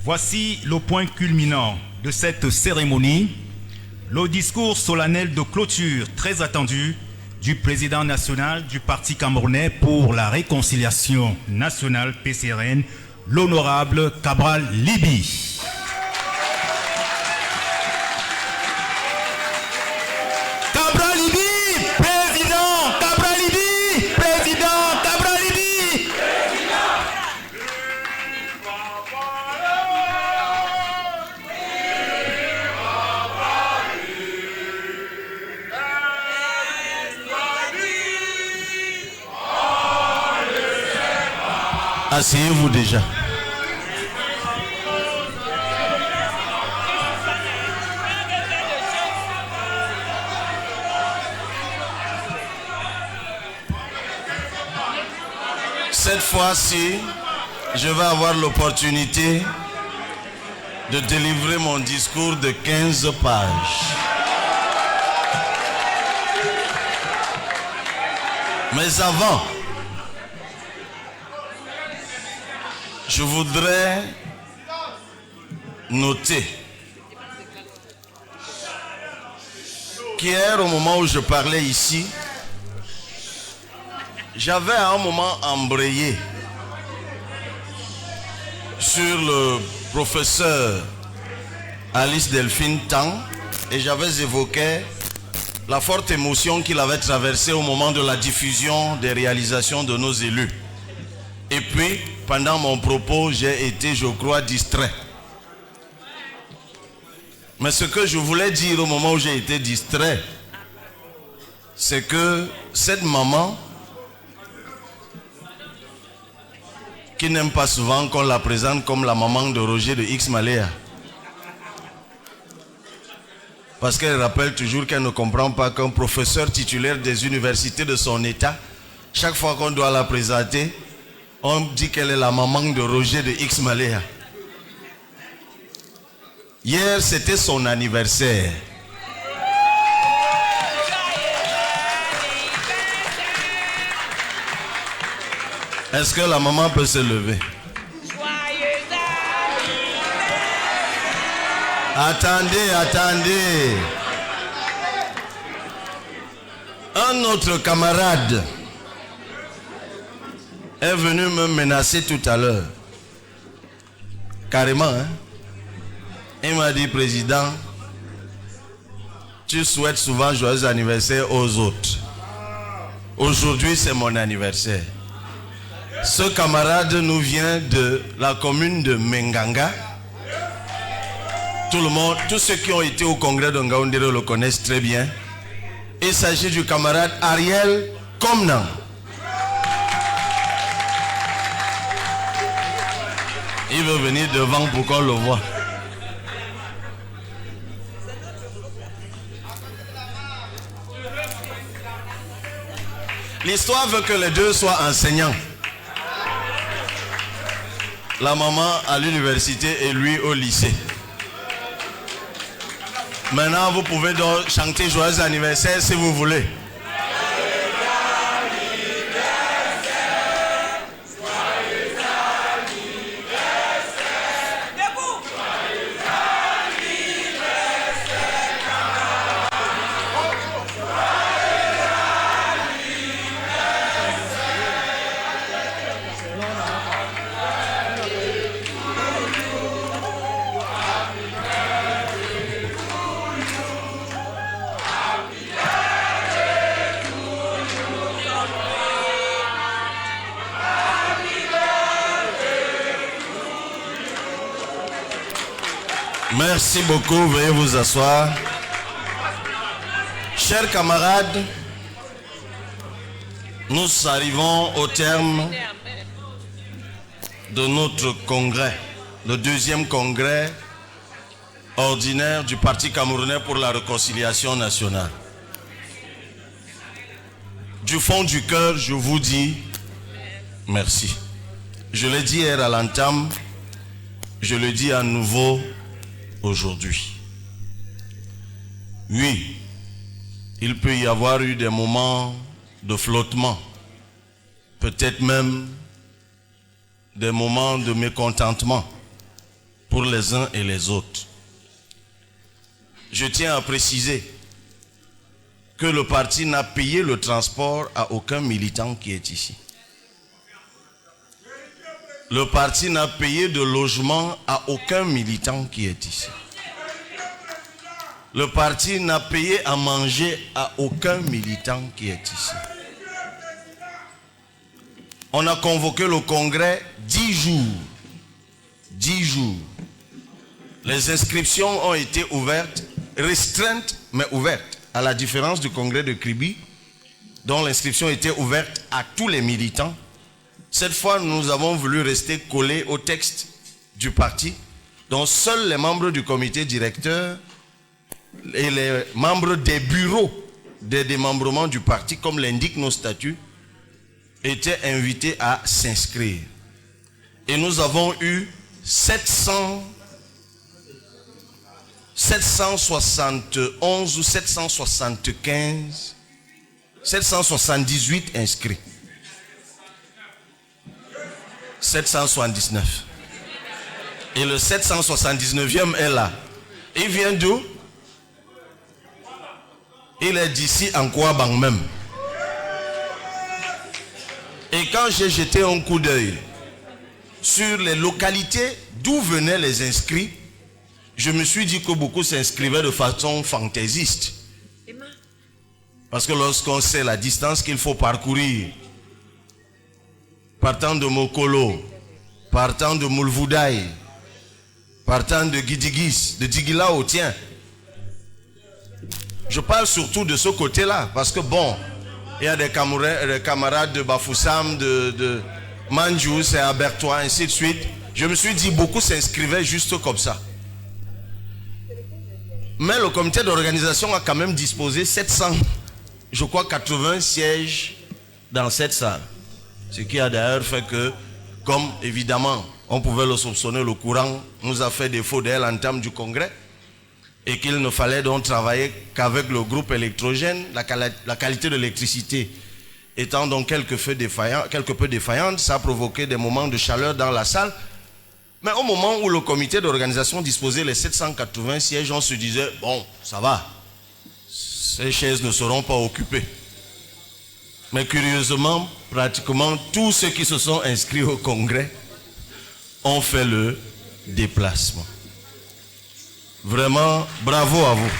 Voici le point culminant de cette cérémonie, le discours solennel de clôture très attendu du président national du Parti camerounais pour la réconciliation nationale PCRN, l'honorable Cabral Libby. Cabral Libby, président Cabral Libby, président Cabral Libby. Asseyez-vous déjà. Cette fois-ci, je vais avoir l'opportunité de délivrer mon discours de 15 pages. Mais avant, je voudrais noter qu'hier, au moment où je parlais ici, j'avais à un moment embrayé sur le professeur Alice Delphine Tang et j'avais évoqué la forte émotion qu'il avait traversée au moment de la diffusion des réalisations de nos élus. Et puis, pendant mon propos, j'ai été, je crois, distrait. Mais ce que je voulais dire au moment où j'ai été distrait, c'est que cette maman, qui n'aime pas souvent qu'on la présente comme la maman de Roger de X Maléa, parce qu'elle rappelle toujours qu'elle ne comprend pas qu'un professeur titulaire des universités de son état, chaque fois qu'on doit la présenter, on dit qu'elle est la maman de Roger de X Maléa. Hier, c'était son anniversaire. Est-ce que la maman peut se lever? Attendez. Un autre camarade est venu me menacer tout à l'heure. Carrément, hein? Il m'a dit, président, tu souhaites souvent joyeux anniversaire aux autres. Aujourd'hui, c'est mon anniversaire. Ce camarade nous vient de la commune de Menganga. Tout le monde, tous ceux qui ont été au congrès de Ngaoundéré le connaissent très bien. Il s'agit du camarade Ariel Komnan. Il veut venir devant pour qu'on le voit. L'histoire veut que les deux soient enseignants. La maman à l'université et lui au lycée. Maintenant, vous pouvez donc chanter joyeux anniversaire si vous voulez. Merci beaucoup, veuillez vous asseoir. Chers camarades, nous arrivons au terme de notre congrès, le deuxième congrès ordinaire du Parti camerounais pour la réconciliation nationale. Du fond du cœur, je vous dis merci. Je l'ai dit hier à l'entame, je le dis à nouveau aujourd'hui. Oui, il peut y avoir eu des moments de flottement, peut-être même des moments de mécontentement. pour les uns et les autres. Je tiens à préciser que le parti n'a payé le transport à aucun militant qui est ici. Le parti n'a payé de logement à aucun militant qui est ici. Le parti n'a payé à manger à aucun militant qui est ici. On a convoqué le congrès 10 jours. 10 jours. Les inscriptions ont été ouvertes, restreintes mais ouvertes, à la différence du congrès de Kribi, dont l'inscription était ouverte à tous les militants. Cette fois, nous avons voulu rester collés au texte du parti, dont seuls les membres du comité directeur et les membres des bureaux des démembrements du parti, comme l'indiquent nos statuts, étaient invités à s'inscrire. Et nous avons eu 771 ou 775, 778 inscrits. 779. Et le 779e est là. Il vient d'où? Il est d'ici en Kouabang même. Et quand j'ai jeté un coup d'œil sur les localités d'où venaient les inscrits, je me suis dit que beaucoup s'inscrivaient de façon fantaisiste. Parce que lorsqu'on sait la distance qu'il faut parcourir, partant de Mokolo, partant de Moulvoudaï, partant de Gidigis, de Digilao, tiens. Je parle surtout de ce côté-là, parce que bon, il y a des camarades de Bafoussam, de Manjou, c'est Abertois, ainsi de suite. Je me suis dit, beaucoup s'inscrivaient juste comme ça. Mais le comité d'organisation a quand même disposé 700, je crois 80 sièges dans cette salle. Ce qui a d'ailleurs fait que, comme évidemment, on pouvait le soupçonner, le courant nous a fait défaut dès l'entame du congrès, et qu'il ne fallait donc travailler qu'avec le groupe électrogène, la qualité de l'électricité étant donc quelque peu défaillante, ça a provoqué des moments de chaleur dans la salle. Mais au moment où le comité d'organisation disposait les 780 sièges, on se disait, bon, ça va, ces chaises ne seront pas occupées. Mais curieusement, pratiquement tous ceux qui se sont inscrits au congrès ont fait le déplacement. Vraiment, bravo à vous.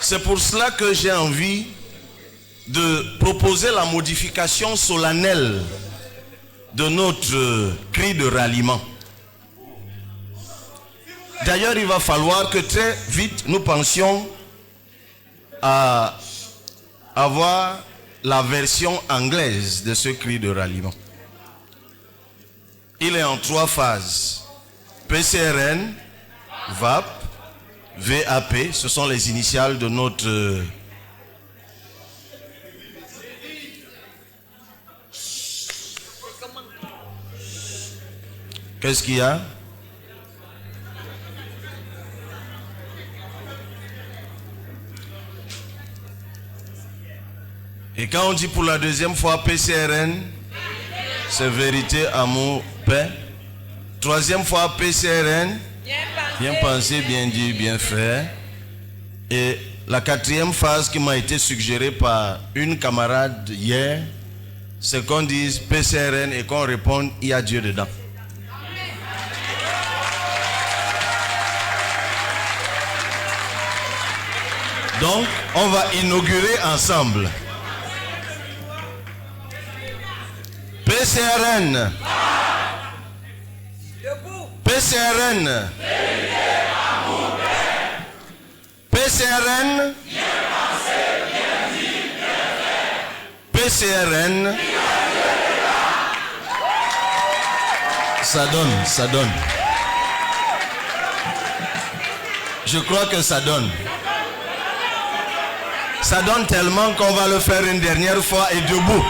C'est pour cela que j'ai envie de proposer la modification solennelle de notre cri de ralliement. D'ailleurs, il va falloir que très vite nous pensions à avoir la version anglaise de ce cri de ralliement. Il est en 3 phases. PCRN, VAP, VAP, ce sont les initiales de notre... Qu'est-ce qu'il y a? Et quand on dit pour la deuxième fois PCRN, c'est vérité, amour, paix. Troisième fois PCRN, bien pensé, bien dit, bien fait. Et la 4e phase qui m'a été suggérée par une camarade hier, c'est qu'on dise PCRN et qu'on réponde il y a Dieu dedans. Donc, on va inaugurer ensemble. PCRN. PCRN. PCRN. PCRN. Ça donne, ça donne. Je crois que ça donne. Ça donne tellement qu'on va le faire une dernière fois et debout.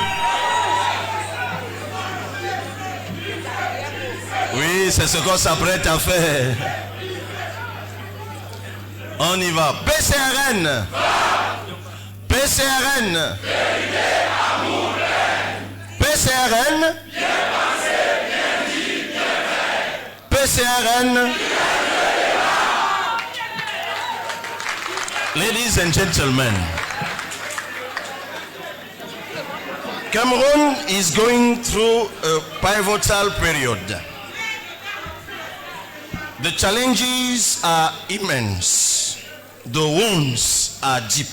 Oui, c'est ce qu'on s'apprête à faire. On y va. PCRN. PCRN. PCRN. PCRN. PCRN. Ladies and gentlemen, Cameroon is going through a pivotal period. The challenges are immense. The wounds are deep.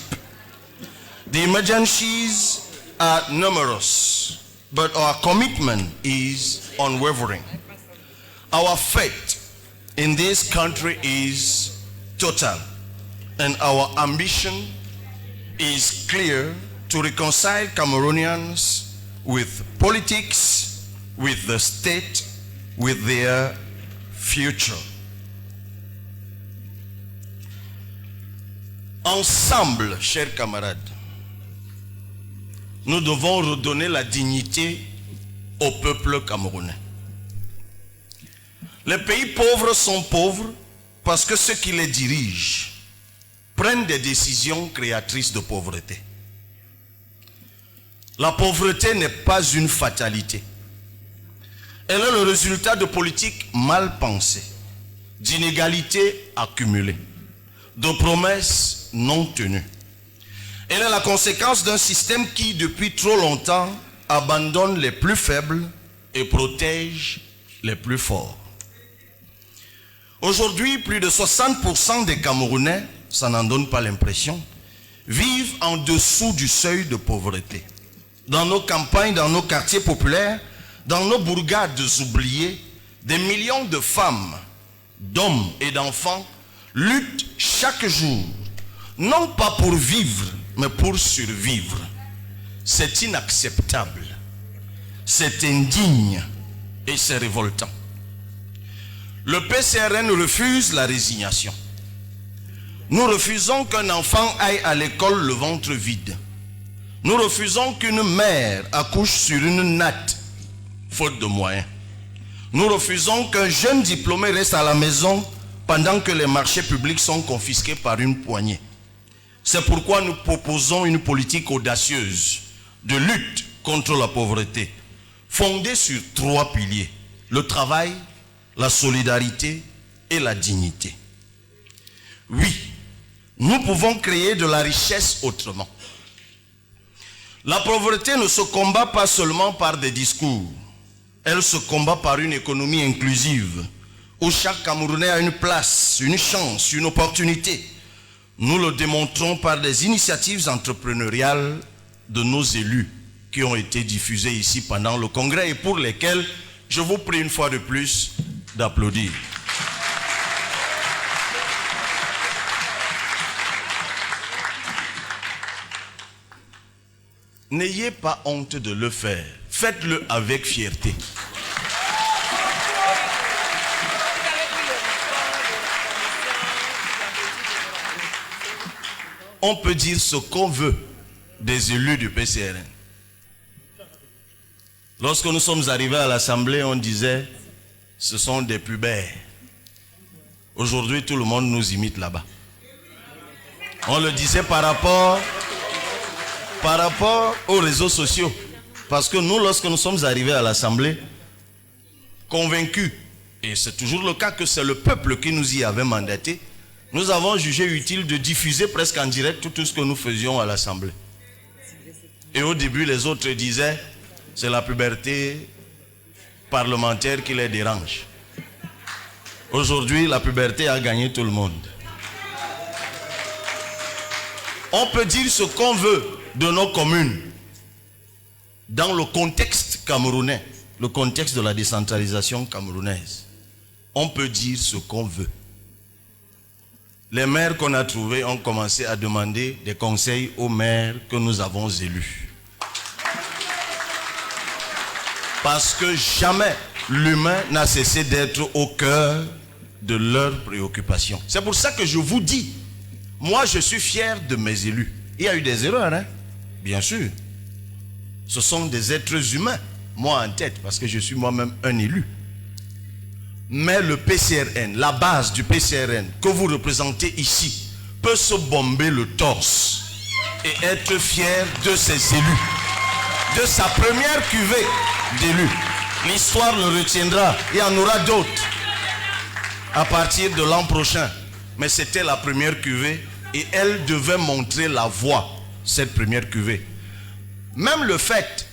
The emergencies are numerous, but our commitment is unwavering. Our faith in this country is total, and our ambition is clear to reconcile Cameroonians with politics, with the state, with their future. Ensemble, chers camarades, nous devons redonner la dignité au peuple camerounais. Les pays pauvres sont pauvres parce que ceux qui les dirigent prennent des décisions créatrices de pauvreté. La pauvreté n'est pas une fatalité. Elle est le résultat de politiques mal pensées, d'inégalités accumulées, de promesses non tenues. Elle est la conséquence d'un système qui, depuis trop longtemps, abandonne les plus faibles et protège les plus forts. Aujourd'hui, plus de 60% des Camerounais, ça n'en donne pas l'impression, vivent en dessous du seuil de pauvreté. Dans nos campagnes, dans nos quartiers populaires, dans nos bourgades oubliées, des millions de femmes, d'hommes et d'enfants luttent chaque jour, non pas pour vivre, mais pour survivre. C'est inacceptable, c'est indigne et c'est révoltant. Le PCRN refuse la résignation. Nous refusons qu'un enfant aille à l'école le ventre vide. Nous refusons qu'une mère accouche sur une natte, faute de moyens. Nous refusons qu'un jeune diplômé reste à la maison pendant que les marchés publics sont confisqués par une poignée. C'est pourquoi nous proposons une politique audacieuse de lutte contre la pauvreté, fondée sur 3 piliers: le travail, la solidarité et la dignité. Oui, nous pouvons créer de la richesse autrement. La pauvreté ne se combat pas seulement par des discours. Elle se combat par une économie inclusive, où chaque Camerounais a une place, une chance, une opportunité. Nous le démontrons par des initiatives entrepreneuriales de nos élus qui ont été diffusées ici pendant le congrès et pour lesquelles je vous prie une fois de plus d'applaudir. N'ayez pas honte de le faire. Faites-le avec fierté. On peut dire ce qu'on veut des élus du PCRN. Lorsque nous sommes arrivés à l'Assemblée, on disait ce sont des pubères. Aujourd'hui, tout le monde nous imite là-bas. On le disait par rapport aux réseaux sociaux. Parce que nous, lorsque nous sommes arrivés à l'Assemblée, convaincus, et c'est toujours le cas que c'est le peuple qui nous y avait mandaté, nous avons jugé utile de diffuser presque en direct tout ce que nous faisions à l'Assemblée. Et au début, les autres disaient, c'est la puberté parlementaire qui les dérange. Aujourd'hui, la puberté a gagné tout le monde. On peut dire ce qu'on veut de nos communes dans le contexte camerounais, le contexte de la décentralisation camerounaise. On peut dire ce qu'on veut. Les maires qu'on a trouvés ont commencé à demander des conseils aux maires que nous avons élus. Parce que jamais l'humain n'a cessé d'être au cœur de leurs préoccupations. C'est pour ça que je vous dis, moi je suis fier de mes élus. Il y a eu des erreurs, hein? Bien sûr. Ce sont des êtres humains, moi en tête, parce que je suis moi-même un élu. Mais le PCRN, la base du PCRN que vous représentez ici, peut se bomber le torse et être fier de ses élus, de sa première cuvée. d'élus. L'histoire le retiendra. Il y en aura d'autres à partir de l'an prochain. Mais c'était la première cuvée et elle devait montrer la voie, cette première cuvée. Même le fait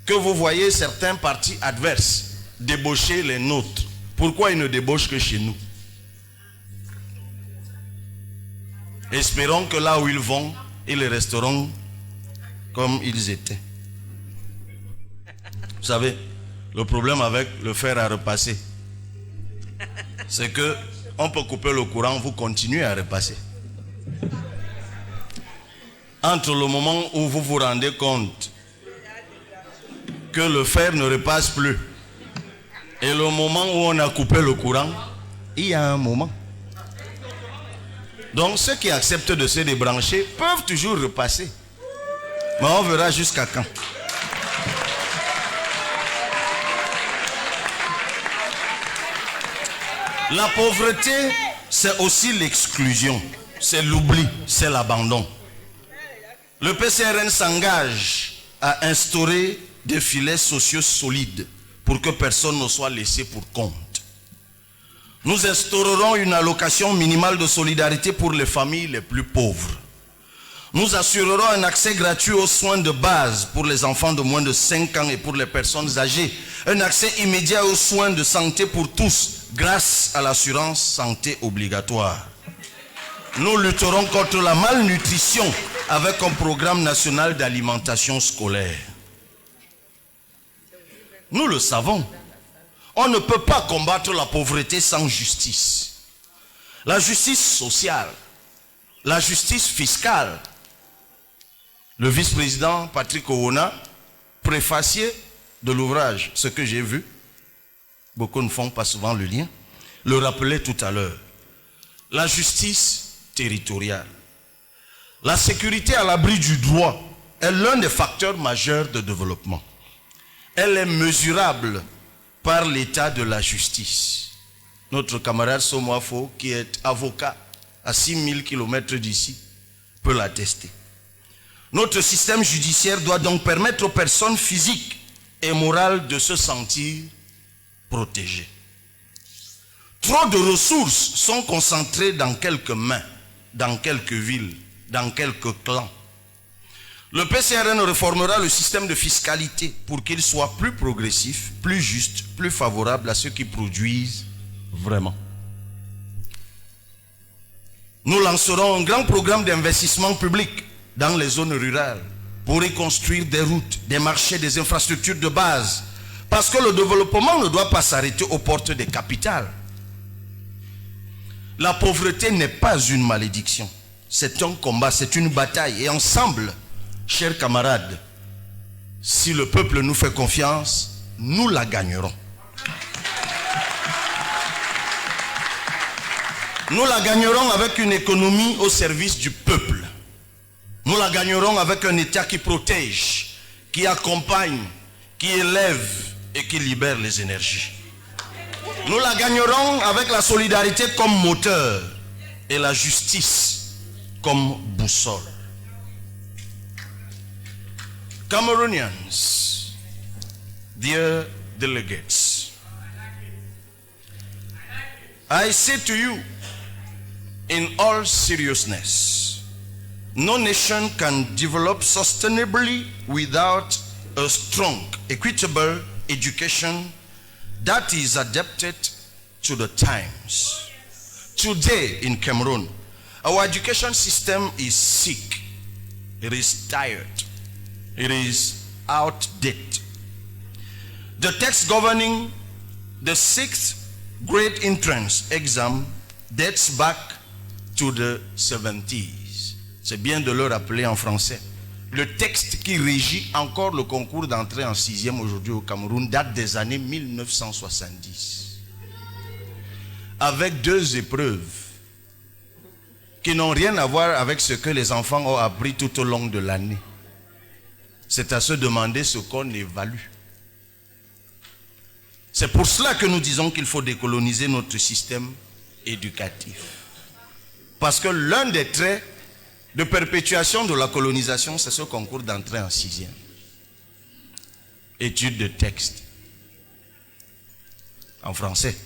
que vous voyez certains partis adverses débaucher les nôtres, pourquoi ils ne débauchent que chez nous? Espérons que là où ils vont, ils resteront comme ils étaient. Vous savez, le problème avec le fer à repasser, c'est que on peut couper le courant, vous continuez à repasser. Entre le moment où vous vous rendez compte que le fer ne repasse plus et le moment où on a coupé le courant, il y a un moment. Donc ceux qui acceptent de se débrancher peuvent toujours repasser. Mais on verra jusqu'à quand. La pauvreté, c'est aussi l'exclusion, c'est l'oubli, c'est l'abandon. Le PCRN s'engage à instaurer des filets sociaux solides pour que personne ne soit laissé pour compte. Nous instaurerons une allocation minimale de solidarité pour les familles les plus pauvres. Nous assurerons un accès gratuit aux soins de base pour les enfants de moins de 5 ans et pour les personnes âgées. Un accès immédiat aux soins de santé pour tous grâce à l'assurance santé obligatoire. Nous lutterons contre la malnutrition avec un programme national d'alimentation scolaire. Nous le savons. On ne peut pas combattre la pauvreté sans justice. La justice sociale, la justice fiscale. Le vice-président Patrick Owona, préfacier de l'ouvrage, ce que j'ai vu, beaucoup ne font pas souvent le lien, le rappelait tout à l'heure. La justice territoriale. La sécurité à l'abri du droit est l'un des facteurs majeurs de développement. Elle est mesurable par l'état de la justice. Notre camarade Somoafo, qui est avocat à 6000 km d'ici, peut l'attester. Notre système judiciaire doit donc permettre aux personnes physiques et morales de se sentir protégées. Trop de ressources sont concentrées dans quelques mains, dans quelques villes, dans quelques clans. Le PCRN réformera le système de fiscalité pour qu'il soit plus progressif, plus juste, plus favorable à ceux qui produisent vraiment. Nous lancerons un grand programme d'investissement public dans les zones rurales pour y construire des routes, des marchés, des infrastructures de base. Parce que le développement ne doit pas s'arrêter aux portes des capitales. La pauvreté n'est pas une malédiction. C'est un combat, c'est une bataille. Et ensemble, chers camarades, si le peuple nous fait confiance, nous la gagnerons. Nous la gagnerons avec une économie au service du peuple. Nous la gagnerons avec un État qui protège, qui accompagne, qui élève et qui libère les énergies. Nous la gagnerons avec la solidarité comme moteur et la justice comme boussole. Cameroonians, dear delegates, I say to you in all seriousness, no nation can develop sustainably without a strong, equitable education that is adapted to the times. Today in Cameroon, our education system is sick, it is tired, it is outdated. The text governing the 6th grade entrance exam dates back to the 70s. C'est bien de le rappeler en français. Le texte qui régit encore le concours d'entrée en 6e aujourd'hui au Cameroun date des années 1970. Avec 2 épreuves qui n'ont rien à voir avec ce que les enfants ont appris tout au long de l'année. C'est à se demander ce qu'on évalue. C'est pour cela que nous disons qu'il faut décoloniser notre système éducatif. Parce que l'un des traits de perpétuation de la colonisation, c'est ce concours d'entrée en 6e. étude de texte en français.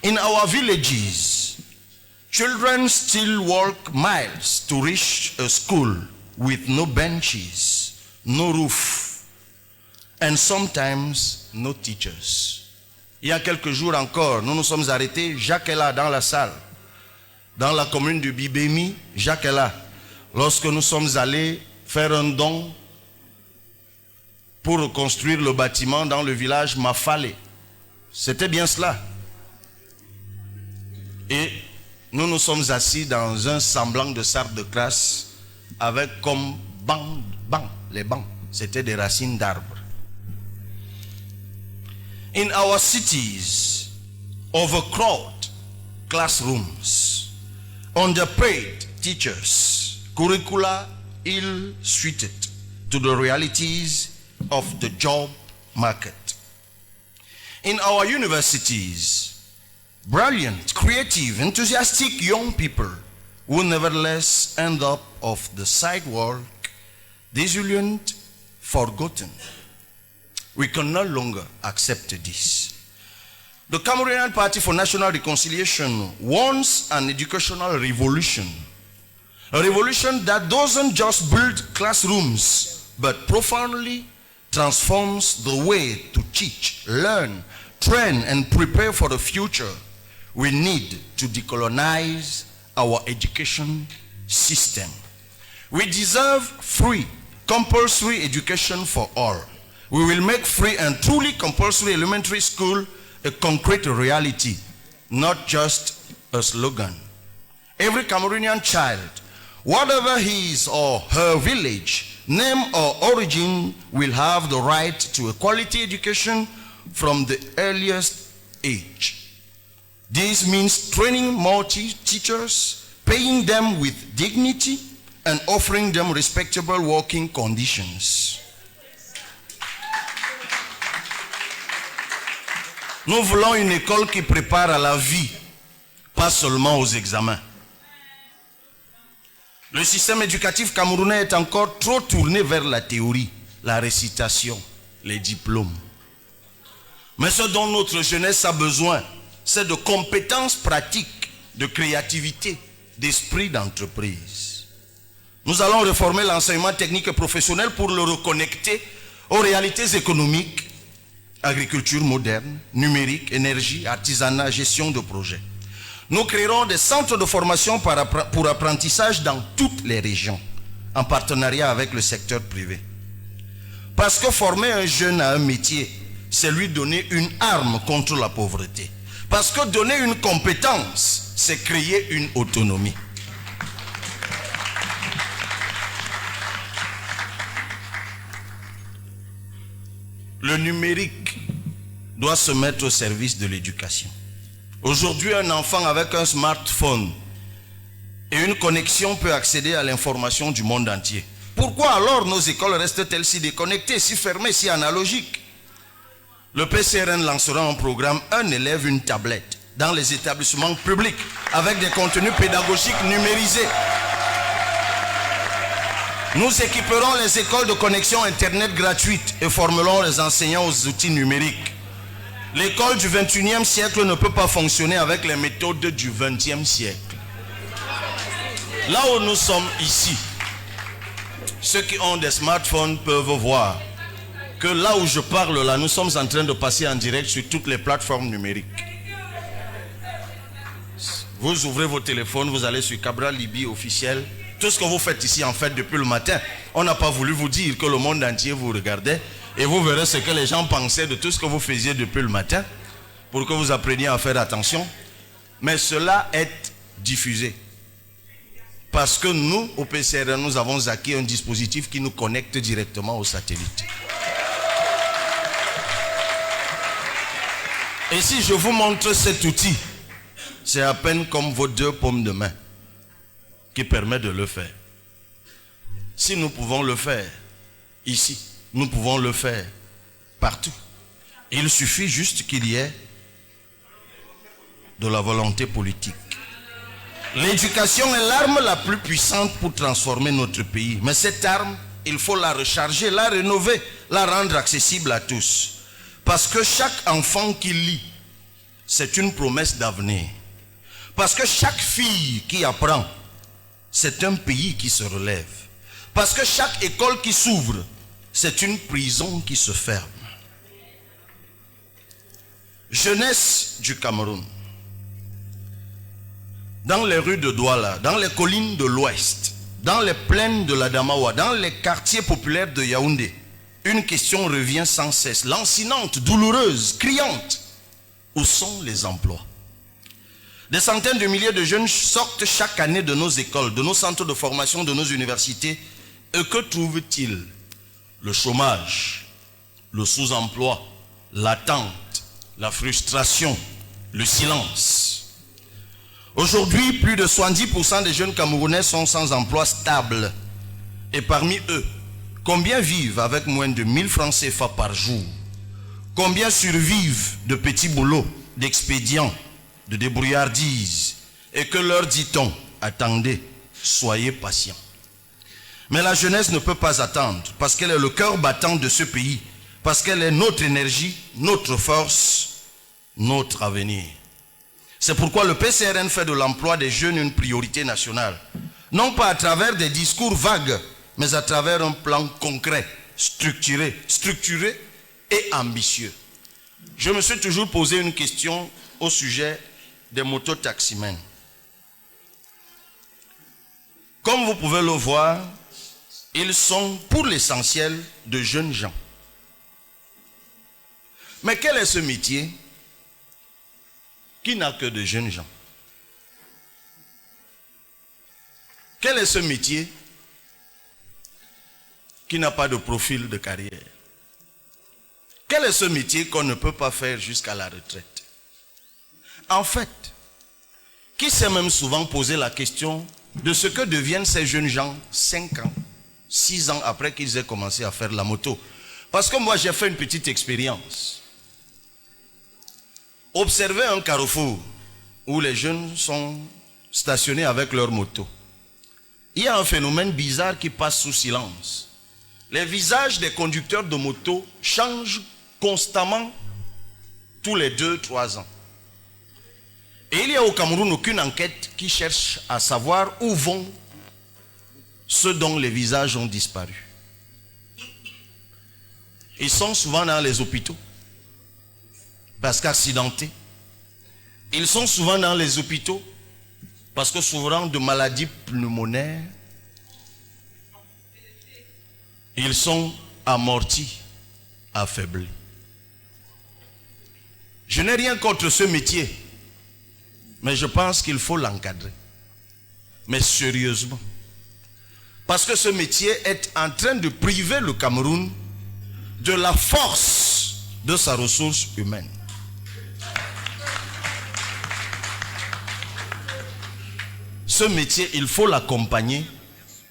In our villages, children still walk miles to reach a school with no benches, no roof, and sometimes no teachers. Il y a quelques jours encore, nous nous sommes arrêtés. Jacques est là dans la salle. Dans la commune de Bibémi, Jacques est là. Lorsque nous sommes allés faire un don pour reconstruire le bâtiment dans le village Mafale. C'était bien cela. Et nous nous sommes assis dans un semblant de salle de classe avec comme banc, les bancs, c'était des racines d'arbres. In our cities, overcrowded classrooms, underpaid teachers, curricula ill-suited to the realities of the job market. In our universities, brilliant, creative, enthusiastic young people who nevertheless end up off the sidewalk, desolate, forgotten. We can no longer accept this. The Cameroonian Party for National Reconciliation wants an educational revolution. A revolution that doesn't just build classrooms, but profoundly transforms the way to teach, learn, train, and prepare for the future. We need to decolonize our education system. We deserve free, compulsory education for all. We will make free and truly compulsory elementary school a concrete reality, not just a slogan. Every Cameroonian child, whatever his or her village, name or origin, will have the right to a quality education from the earliest age. This means training more teachers, paying them with dignity, and offering them respectable working conditions. Nous voulons une école qui prépare à la vie, pas seulement aux examens. Le système éducatif camerounais est encore trop tourné vers la théorie, la récitation, les diplômes. Mais ce dont notre jeunesse a besoin, c'est de compétences pratiques, de créativité, d'esprit d'entreprise. Nous allons réformer l'enseignement technique et professionnel pour le reconnecter aux réalités économiques, agriculture moderne, numérique, énergie, artisanat, gestion de projets. Nous créerons des centres de formation pour apprentissage dans toutes les régions, en partenariat avec le secteur privé. Parce que former un jeune à un métier, c'est lui donner une arme contre la pauvreté. Parce que donner une compétence, c'est créer une autonomie. Le numérique doit se mettre au service de l'éducation. Aujourd'hui, un enfant avec un smartphone et une connexion peut accéder à l'information du monde entier. Pourquoi alors nos écoles restent-elles si déconnectées, si fermées, si analogiques? Le PCRN lancera un programme « Un élève, une tablette » dans les établissements publics avec des contenus pédagogiques numérisés. Nous équiperons les écoles de connexion Internet gratuite et formerons les enseignants aux outils numériques. L'école du 21e siècle ne peut pas fonctionner avec les méthodes du 20e siècle. Là où nous sommes ici, ceux qui ont des smartphones peuvent voir que là où je parle, là, nous sommes en train de passer en direct sur toutes les plateformes numériques. Vous ouvrez vos téléphones, vous allez sur Cabral Libye officiel. Tout ce que vous faites ici, en fait, depuis le matin, on n'a pas voulu vous dire que le monde entier vous regardait. Et vous verrez ce que les gens pensaient de tout ce que vous faisiez depuis le matin, pour que vous appreniez à faire attention. Mais cela est diffusé. Parce que nous, au PCR, nous avons acquis un dispositif qui nous connecte directement au satellite. Et si je vous montre cet outil, c'est à peine comme vos 2 paumes de main qui permet de le faire. Si nous pouvons le faire ici, nous pouvons le faire partout. Il suffit juste qu'il y ait de la volonté politique. L'éducation est l'arme la plus puissante pour transformer notre pays. Mais cette arme, il faut la recharger, la rénover la rendre accessible à tous. Parce que chaque enfant qui lit, c'est une promesse d'avenir. Parce que chaque fille qui apprend, c'est un pays qui se relève. Parce que chaque école qui s'ouvre, c'est une prison qui se ferme. Jeunesse du Cameroun. Dans les rues de Douala, dans les collines de l'Ouest, dans les plaines de l'Adamawa, dans les quartiers populaires de Yaoundé, une question revient sans cesse, lancinante, douloureuse, criante. Où sont les emplois? Des centaines de milliers de jeunes sortent chaque année de nos écoles, de nos centres de formation, de nos universités. Et que trouvent-ils? Le chômage, le sous-emploi, l'attente, la frustration, le silence. Aujourd'hui, plus de 70% des jeunes Camerounais sont sans emploi stable. Et parmi eux, combien vivent avec moins de 1000 francs CFA par jour? Combien survivent de petits boulots, d'expédients, de débrouillardises? Et que leur dit-on? Attendez, soyez patients. Mais la jeunesse ne peut pas attendre, parce qu'elle est le cœur battant de ce pays, parce qu'elle est notre énergie, notre force, notre avenir. C'est pourquoi le PCRN fait de l'emploi des jeunes une priorité nationale. Non pas à travers des discours vagues, mais à travers un plan concret, structuré et ambitieux. Je me suis toujours posé une question au sujet des mototaximens. Comme vous pouvez le voir, ils sont pour l'essentiel de jeunes gens. Mais quel est ce métier qui n'a que de jeunes gens? Quel est ce métier qui n'a pas de profil de carrière? Quel est ce métier qu'on ne peut pas faire jusqu'à la retraite? En fait, qui s'est même souvent posé la question de ce que deviennent ces jeunes gens 5 ans, 6 ans après qu'ils aient commencé à faire la moto? Parce que moi j'ai fait une petite expérience. Observez un carrefour où les jeunes sont stationnés avec leur moto. Il y a un phénomène bizarre qui passe sous silence. Les visages des conducteurs de moto changent constamment tous les 2-3 ans. Et il n'y a au Cameroun aucune enquête qui cherche à savoir où vont ceux dont les visages ont disparu. Ils sont souvent dans les hôpitaux parce qu'accidentés. Ils sont souvent dans les hôpitaux parce que souffrant de maladies pulmonaires. Ils sont amortis, affaiblis. Je n'ai rien contre ce métier, mais je pense qu'il faut l'encadrer. Mais sérieusement. Parce que ce métier est en train de priver le Cameroun de la force de sa ressource humaine. Ce métier, il faut l'accompagner,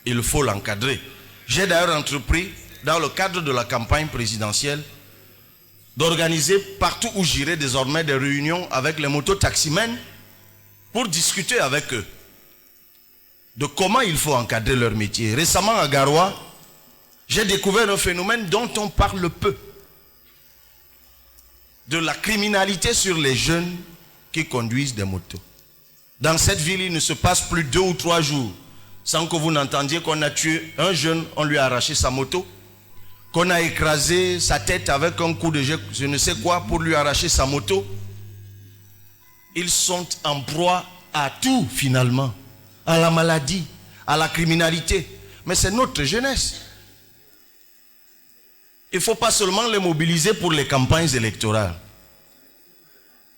il faut l'encadrer. J'ai d'ailleurs entrepris, dans le cadre de la campagne présidentielle, d'organiser partout où j'irai désormais des réunions avec les mototaximens pour discuter avec eux de comment il faut encadrer leur métier. Récemment à Garoua, j'ai découvert un phénomène dont on parle peu. De la criminalité sur les jeunes qui conduisent des motos. Dans cette ville, il ne se passe plus 2 ou 3 jours sans que vous n'entendiez qu'on a tué un jeune, on lui a arraché sa moto, qu'on a écrasé sa tête avec un coup de je ne sais quoi pour lui arracher sa moto. Ils sont en proie à tout finalement, à la maladie, à la criminalité. Mais c'est notre jeunesse. Il ne faut pas seulement les mobiliser pour les campagnes électorales.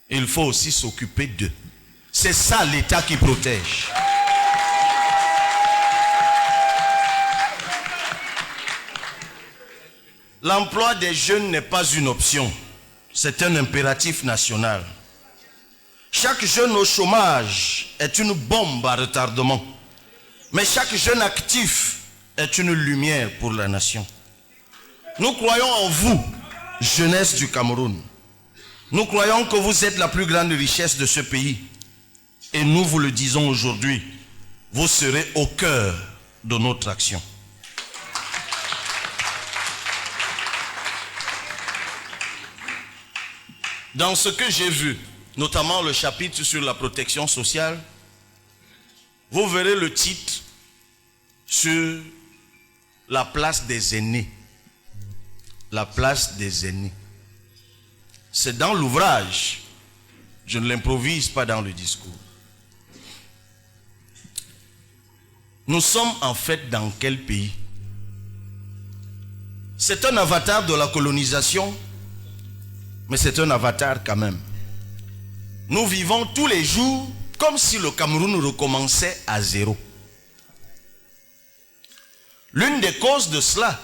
Il faut aussi s'occuper d'eux. C'est ça l'État qui protège. L'emploi des jeunes n'est pas une option. C'est un impératif national. Chaque jeune au chômage est une bombe à retardement. Mais chaque jeune actif est une lumière pour la nation. Nous croyons en vous, jeunesse du Cameroun. Nous croyons que vous êtes la plus grande richesse de ce pays. Et nous vous le disons aujourd'hui, vous serez au cœur de notre action. Dans ce que j'ai vu, notamment le chapitre sur la protection sociale, vous verrez le titre sur la place des aînés. La place des aînés. C'est dans l'ouvrage. Je ne l'improvise pas dans le discours. Nous sommes en fait dans quel pays? C'est un avatar de la colonisation, mais c'est un avatar quand même. Nous vivons tous les jours comme si le Cameroun recommençait à zéro. L'une des causes de cela,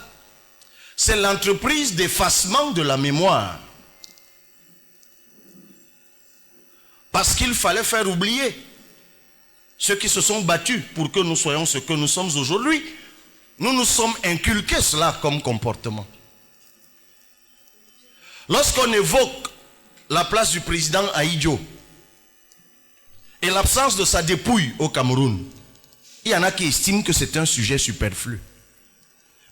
c'est l'entreprise d'effacement de la mémoire. Parce qu'il fallait faire oublier ceux qui se sont battus pour que nous soyons ce que nous sommes aujourd'hui. Nous nous sommes inculqués cela comme comportement. Lorsqu'on évoque la place du président Ahidjo et l'absence de sa dépouille au Cameroun, il y en a qui estiment que c'est un sujet superflu.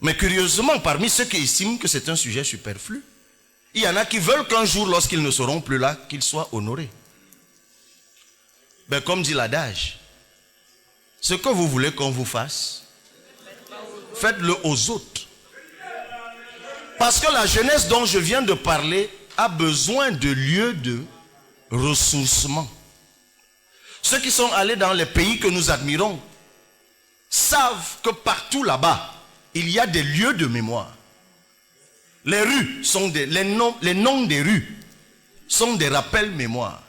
Mais curieusement, parmi ceux qui estiment que c'est un sujet superflu, il y en a qui veulent qu'un jour, lorsqu'ils ne seront plus là, qu'ils soient honorés. Ben, comme dit l'adage, ce que vous voulez qu'on vous fasse, faites-le aux autres. Parce que la jeunesse dont je viens de parler a besoin de lieux de ressourcement. Ceux qui sont allés dans les pays que nous admirons savent que partout là-bas, il y a des lieux de mémoire. Les rues sont les noms des rues sont des rappels mémoire.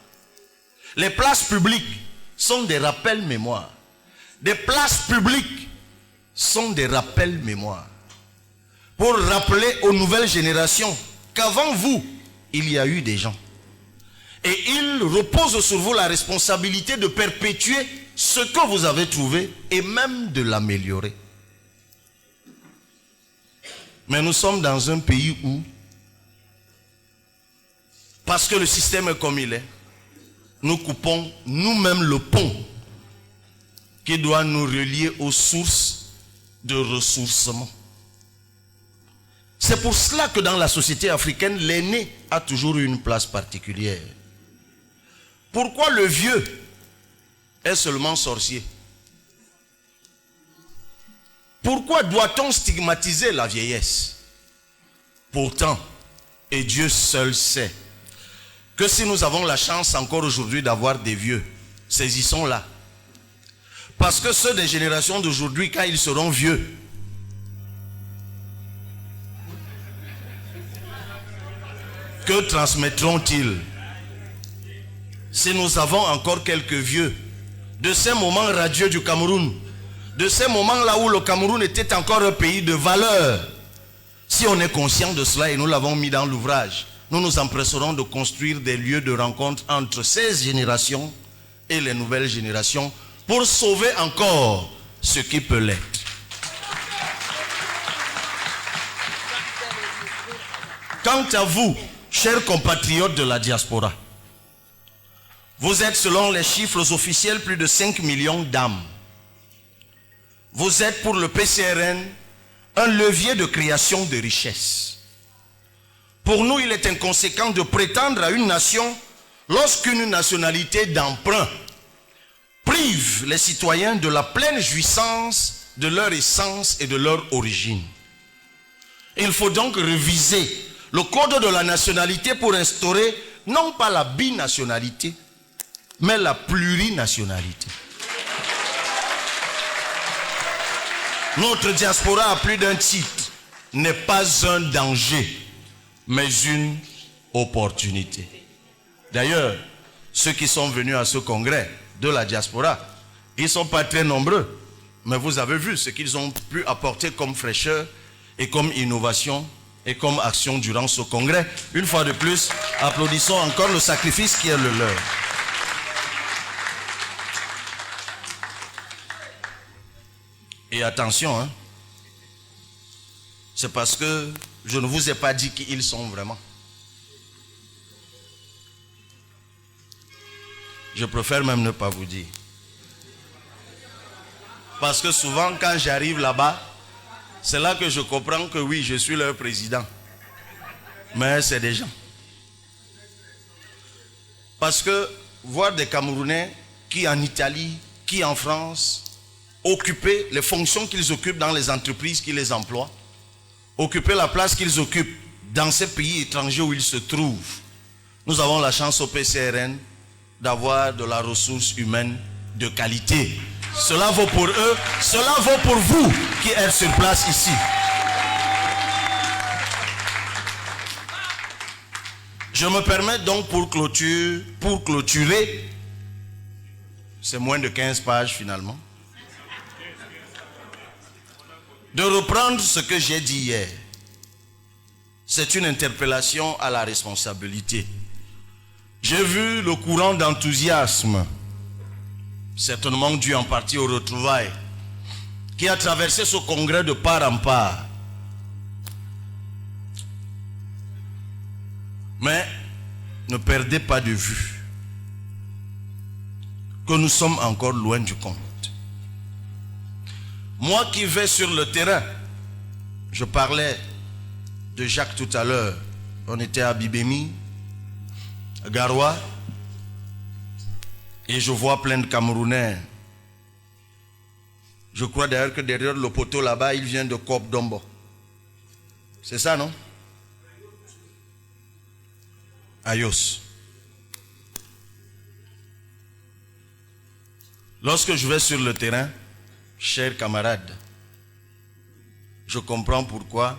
Les places publiques sont des rappels mémoire. Des places publiques sont des rappels mémoire. Pour rappeler aux nouvelles générations qu'avant vous, il y a eu des gens. Et il repose sur vous la responsabilité de perpétuer ce que vous avez trouvé et même de l'améliorer. Mais nous sommes dans un pays où, parce que le système est comme il est, nous coupons nous-mêmes le pont qui doit nous relier aux sources de ressourcement. C'est pour cela que dans la société africaine, l'aîné a toujours eu une place particulière. Pourquoi le vieux est seulement sorcier? Pourquoi doit-on stigmatiser la vieillesse? Pourtant, et Dieu seul sait, que si nous avons la chance encore aujourd'hui d'avoir des vieux, saisissons-la. Parce que ceux des générations d'aujourd'hui, quand ils seront vieux, que transmettront-ils? Si nous avons encore quelques vieux de ces moments radieux du Cameroun, de ces moments-là où le Cameroun était encore un pays de valeur, si on est conscient de cela et nous l'avons mis dans l'ouvrage, nous nous empresserons de construire des lieux de rencontre entre ces générations et les nouvelles générations pour sauver encore ce qui peut l'être. Quant à vous, chers compatriotes de la diaspora, vous êtes, selon les chiffres officiels, plus de 5 millions d'âmes. Vous êtes pour le PCRN un levier de création de richesses. Pour nous, il est inconséquent de prétendre à une nation lorsqu'une nationalité d'emprunt prive les citoyens de la pleine jouissance de leur essence et de leur origine. Il faut donc réviser le code de la nationalité pour instaurer non pas la binationalité, mais la plurinationalité. Notre diaspora à plus d'un titre n'est pas un danger, mais une opportunité. D'ailleurs, ceux qui sont venus à ce congrès de la diaspora, ils ne sont pas très nombreux, mais vous avez vu ce qu'ils ont pu apporter comme fraîcheur et comme innovation et comme action durant ce congrès. Une fois de plus, applaudissons encore le sacrifice qui est le leur. Et attention, hein, c'est parce que je ne vous ai pas dit qui ils sont vraiment. Je préfère même ne pas vous dire. Parce que souvent quand j'arrive là-bas, c'est là que je comprends que oui, je suis leur président. Mais c'est des gens. Parce que voir des Camerounais qui en Italie, qui en France, occuper les fonctions qu'ils occupent dans les entreprises qui les emploient, occuper la place qu'ils occupent dans ces pays étrangers où ils se trouvent. Nous avons la chance au PCRN d'avoir de la ressource humaine de qualité. Cela vaut pour eux, cela vaut pour vous qui êtes sur place ici. Je me permets donc pour clôturer, c'est moins de 15 pages finalement, de reprendre ce que j'ai dit hier. C'est une interpellation à la responsabilité. J'ai vu le courant d'enthousiasme, certainement dû en partie aux retrouvailles, qui a traversé ce congrès de part en part. Mais ne perdez pas de vue que nous sommes encore loin du compte. Moi qui vais sur le terrain, je parlais de Jacques tout à l'heure. On était à Bibémi, à Garoua, et je vois plein de Camerounais. Je crois d'ailleurs que derrière le poteau là-bas, il vient de Coop Dombo. C'est ça, non? Ayos. Lorsque je vais sur le terrain, chers camarades, je comprends pourquoi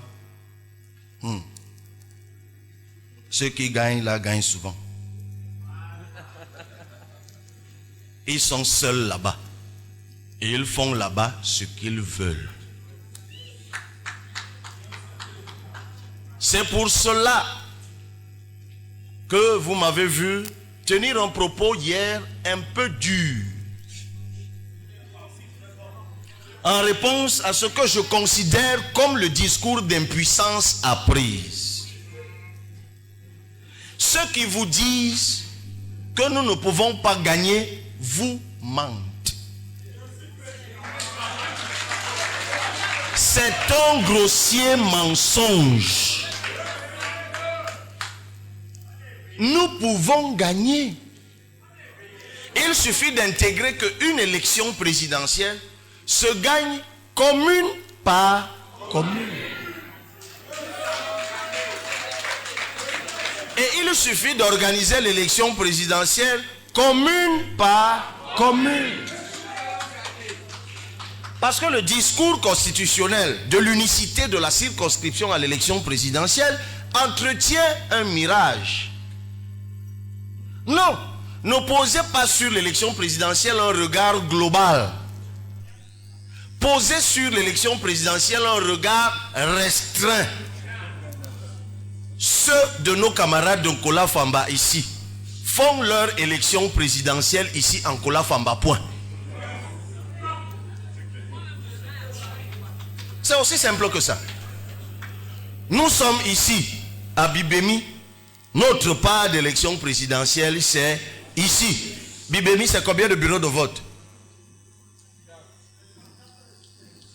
ceux qui gagnent là gagnent souvent. Ils sont seuls là-bas et ils font là-bas ce qu'ils veulent. C'est pour cela que vous m'avez vu tenir un propos hier un peu dur en réponse à ce que je considère comme le discours d'impuissance apprise. Ceux qui vous disent que nous ne pouvons pas gagner vous mentent. C'est un grossier mensonge. Nous pouvons gagner. Il suffit d'intégrer qu'une élection présidentielle se gagne commune par commune. Et il suffit d'organiser l'élection présidentielle commune par commune. Parce que le discours constitutionnel de l'unicité de la circonscription à l'élection présidentielle entretient un mirage. Non, ne posez pas sur l'élection présidentielle un regard global. Posez sur l'élection présidentielle un regard restreint. Ceux de nos camarades de Nkola Famba ici font leur élection présidentielle ici en Nkola Famba, point. C'est aussi simple que ça. Nous sommes ici à Bibémi. Notre part d'élection présidentielle, c'est ici. Bibémi, c'est combien de bureaux de vote?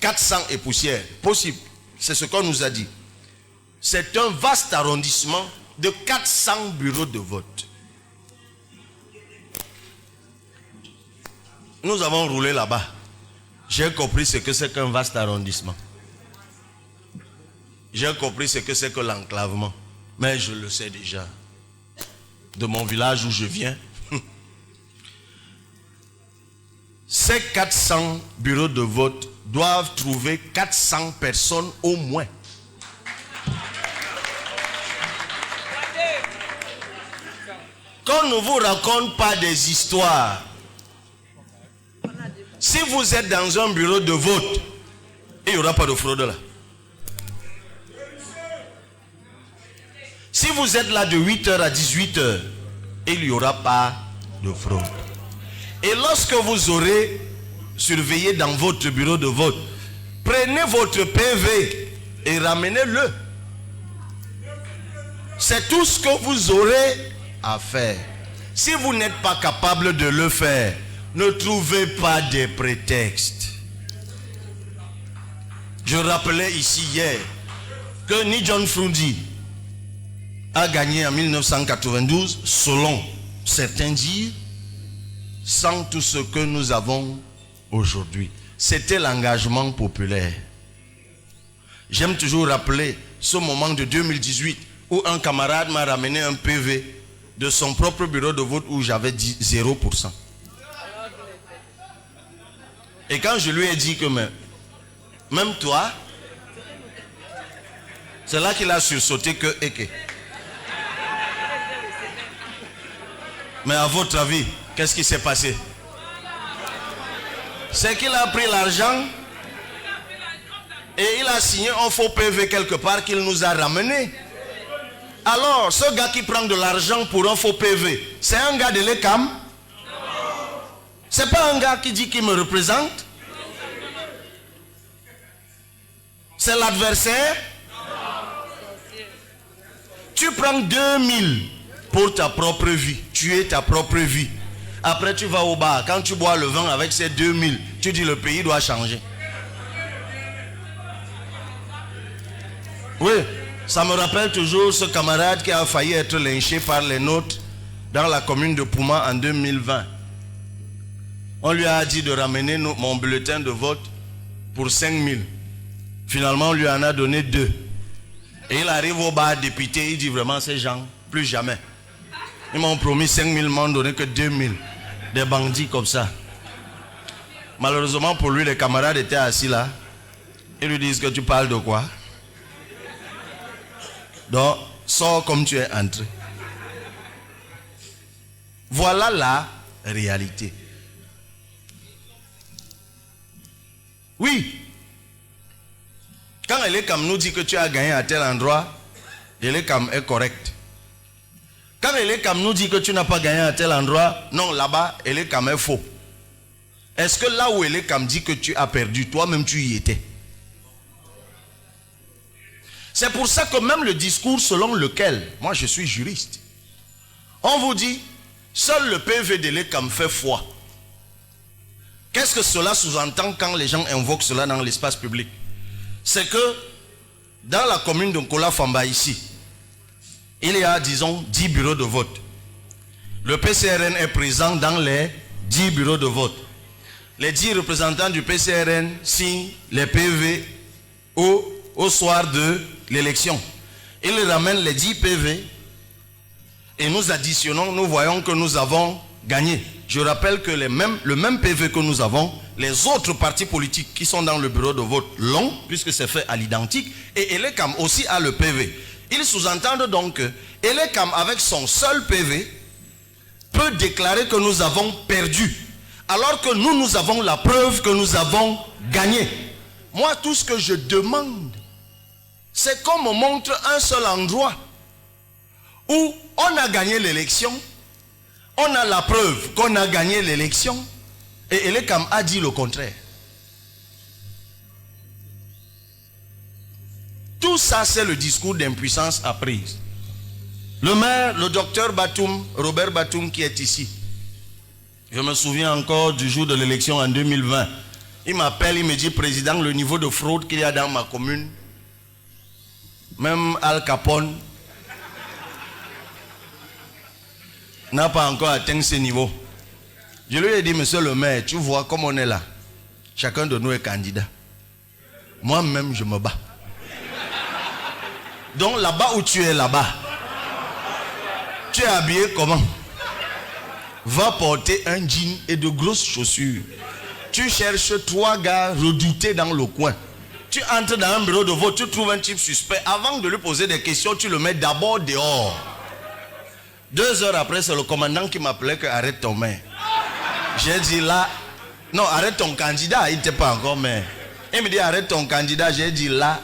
400 et poussière. Possible. C'est ce qu'on nous a dit. C'est un vaste arrondissement de 400 bureaux de vote. Nous avons roulé là-bas. J'ai compris ce que c'est qu'un vaste arrondissement. J'ai compris ce que c'est que l'enclavement. Mais je le sais déjà. De mon village où je viens. Ces 400 bureaux de vote doivent trouver 400 personnes au moins. Qu'on ne vous raconte pas des histoires. Si vous êtes dans un bureau de vote, il n'y aura pas de fraude là. Si vous êtes là de 8h à 18h, il n'y aura pas de fraude. Et lorsque vous aurez surveillé dans votre bureau de vote, prenez votre PV et ramenez-le. C'est tout ce que vous aurez à faire. Si vous n'êtes pas capable de le faire, ne trouvez pas des prétextes. Je rappelais ici hier que ni John Frundi a gagné en 1992 selon certains disent, sans tout ce que nous avons aujourd'hui. C'était l'engagement populaire. J'aime toujours rappeler ce moment de 2018 où un camarade m'a ramené un PV de son propre bureau de vote où j'avais dit 0%. Et quand je lui ai dit que même toi, c'est là qu'il a sursauté que Eke. Mais à votre avis, qu'est-ce qui s'est passé? C'est qu'il a pris l'argent et il a signé un faux PV quelque part qu'il nous a ramené. Alors, ce gars qui prend de l'argent pour un faux PV, c'est un gars de l'ECAM? C'est pas un gars qui dit qu'il me représente? C'est l'adversaire? Tu prends 2000 pour ta propre vie. Tu es ta propre vie. Après tu vas au bar. Quand tu bois le vin avec ces 2000, tu dis le pays doit changer. Oui, ça me rappelle toujours ce camarade qui a failli être lynché par les nôtres dans la commune de Pouma en 2020. On lui a dit de ramener mon bulletin de vote pour 5000. Finalement, on lui en a donné 2. Et il arrive au bar député, il dit vraiment ces gens, plus jamais. Ils m'ont promis 5000, ils m'ont donné que 2000. Des bandits comme ça. Malheureusement pour lui, les camarades étaient assis là. Ils lui disent que tu parles de quoi? Donc, sors comme tu es entré. Voilà la réalité. Oui. Quand Elekam nous dit que tu as gagné à tel endroit, Elekam est correct. Quand Elekam nous dit que tu n'as pas gagné à tel endroit, non, là-bas, Elekam est faux. Est-ce que là où Elekam dit que tu as perdu, toi-même tu y étais? C'est pour ça que même le discours selon lequel, moi je suis juriste, on vous dit, seul le PV d'Elekam fait foi. Qu'est-ce que cela sous-entend quand les gens invoquent cela dans l'espace public? C'est que dans la commune de Nkola Famba ici, il y a, disons, 10 bureaux de vote. Le PCRN est présent dans les 10 bureaux de vote. Les 10 représentants du PCRN signent les PV au soir de l'élection. Ils ramènent les 10 PV et nous additionnons, nous voyons que nous avons gagné. Je rappelle que le même PV que nous avons, les autres partis politiques qui sont dans le bureau de vote l'ont, puisque c'est fait à l'identique, et Elekam aussi a le PV. Ils sous-entendent donc que Elekam, avec son seul PV, peut déclarer que nous avons perdu, alors que nous avons la preuve que nous avons gagné. Moi, tout ce que je demande, c'est qu'on me montre un seul endroit où on a gagné l'élection, on a la preuve qu'on a gagné l'élection, et Elekam a dit le contraire. Tout ça, c'est le discours d'impuissance apprise. Le maire, le docteur Batum, Robert Batum, qui est ici, je me souviens encore du jour de l'élection en 2020. Il m'appelle, il me dit, président, le niveau de fraude qu'il y a dans ma commune, même Al Capone n'a pas encore atteint ce niveau. Je lui ai dit, monsieur le maire, tu vois comme on est là. Chacun de nous est candidat. Moi-même, je me bats. Donc là-bas où tu es là-bas, tu es habillé comment? Va porter un jean et de grosses chaussures. Tu cherches 3 gars redoutés dans le coin. Tu entres dans un bureau de vote, tu trouves un type suspect. Avant de lui poser des questions, tu le mets d'abord dehors. 2 heures après, c'est le commandant qui m'appelait que arrête ton maire. J'ai dit là, non, arrête ton candidat, il n'était pas encore maire. Il me dit arrête ton candidat, j'ai dit là.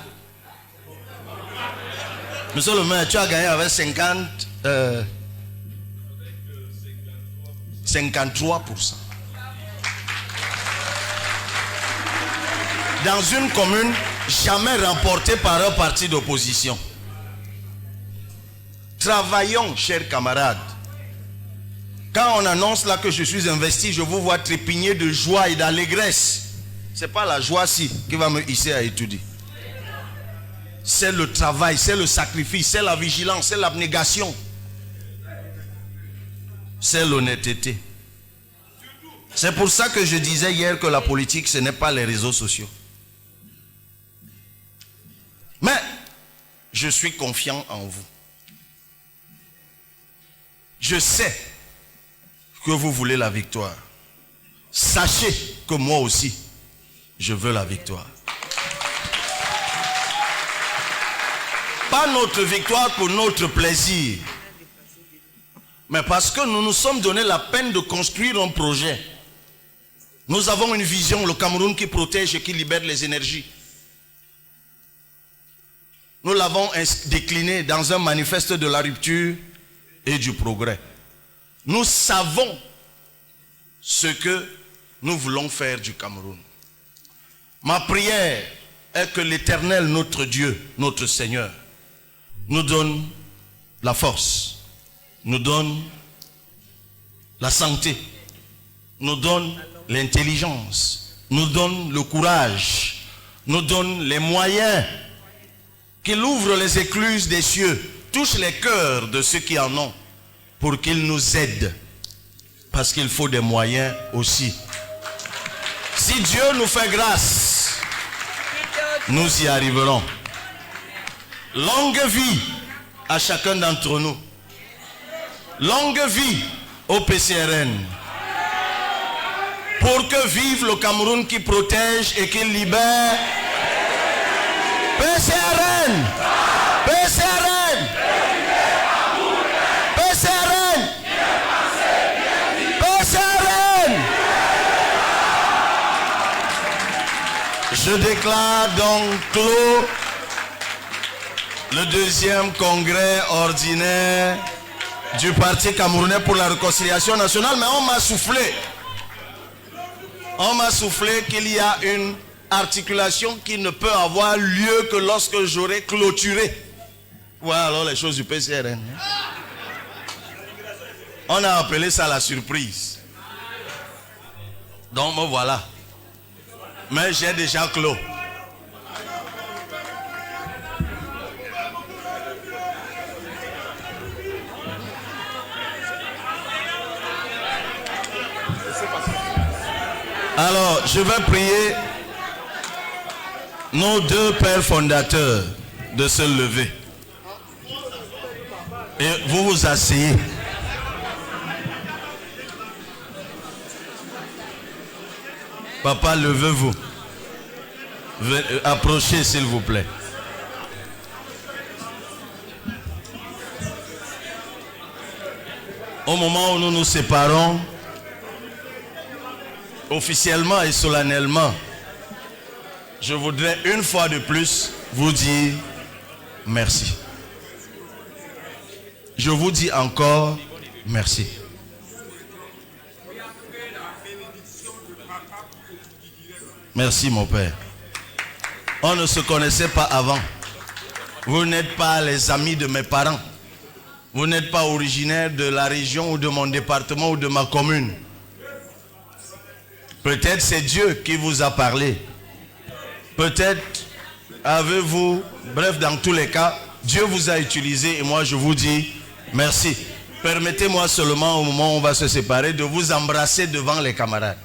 Monsieur le maire, tu as gagné avec 53%. Dans une commune jamais remportée par un parti d'opposition. Travaillons, chers camarades. Quand on annonce là que je suis investi, je vous vois trépigner de joie et d'allégresse. Ce n'est pas la joie-ci qui va me hisser à étudier. C'est le travail, c'est le sacrifice, c'est la vigilance, c'est l'abnégation. c'est l'honnêteté. C'est pour ça que je disais hier que la politique, ce n'est pas les réseaux sociaux. Mais je suis confiant en vous. Je sais que vous voulez la victoire. Sachez que moi aussi, je veux la victoire. Pas notre victoire pour notre plaisir, mais parce que nous nous sommes donné la peine de construire un projet. Nous avons une vision, le Cameroun qui protège et qui libère les énergies. Nous l'avons décliné dans un manifeste de la rupture et du progrès. Nous savons ce que nous voulons faire du Cameroun. Ma prière est que l'Éternel, notre Dieu, notre Seigneur, nous donne la force, nous donne la santé, nous donne l'intelligence, nous donne le courage, nous donne les moyens, qu'il ouvre les écluses des cieux, touche les cœurs de ceux qui en ont, pour qu'ils nous aident, parce qu'il faut des moyens aussi. Si Dieu nous fait grâce, nous y arriverons. Longue vie à chacun d'entre nous. Longue vie au PCRN. Pour que vive le Cameroun qui protège et qui libère. PCRN! PCRN! PCRN! PCRN! Je déclare donc clos le deuxième congrès ordinaire du Parti camerounais pour la réconciliation nationale. Mais on m'a soufflé. On m'a soufflé qu'il y a une articulation qui ne peut avoir lieu que lorsque j'aurai clôturé. Voilà alors les choses du PCRN. On a appelé ça la surprise. Donc me voilà. Mais j'ai déjà clos. Alors, je vais prier nos deux pères fondateurs de se lever. Et vous vous asseyez. Papa, levez-vous. Approchez, s'il vous plaît. Au moment où nous nous séparons, officiellement et solennellement, je voudrais une fois de plus vous dire merci. Je vous dis encore merci. Merci mon père. On ne se connaissait pas avant. Vous n'êtes pas les amis de mes parents. Vous n'êtes pas originaire de la région ou de mon département ou de ma commune. Peut-être c'est Dieu qui vous a parlé. Peut-être avez-vous, bref, dans tous les cas, Dieu vous a utilisé et moi je vous dis merci. Permettez-moi seulement au moment où on va se séparer de vous embrasser devant les camarades.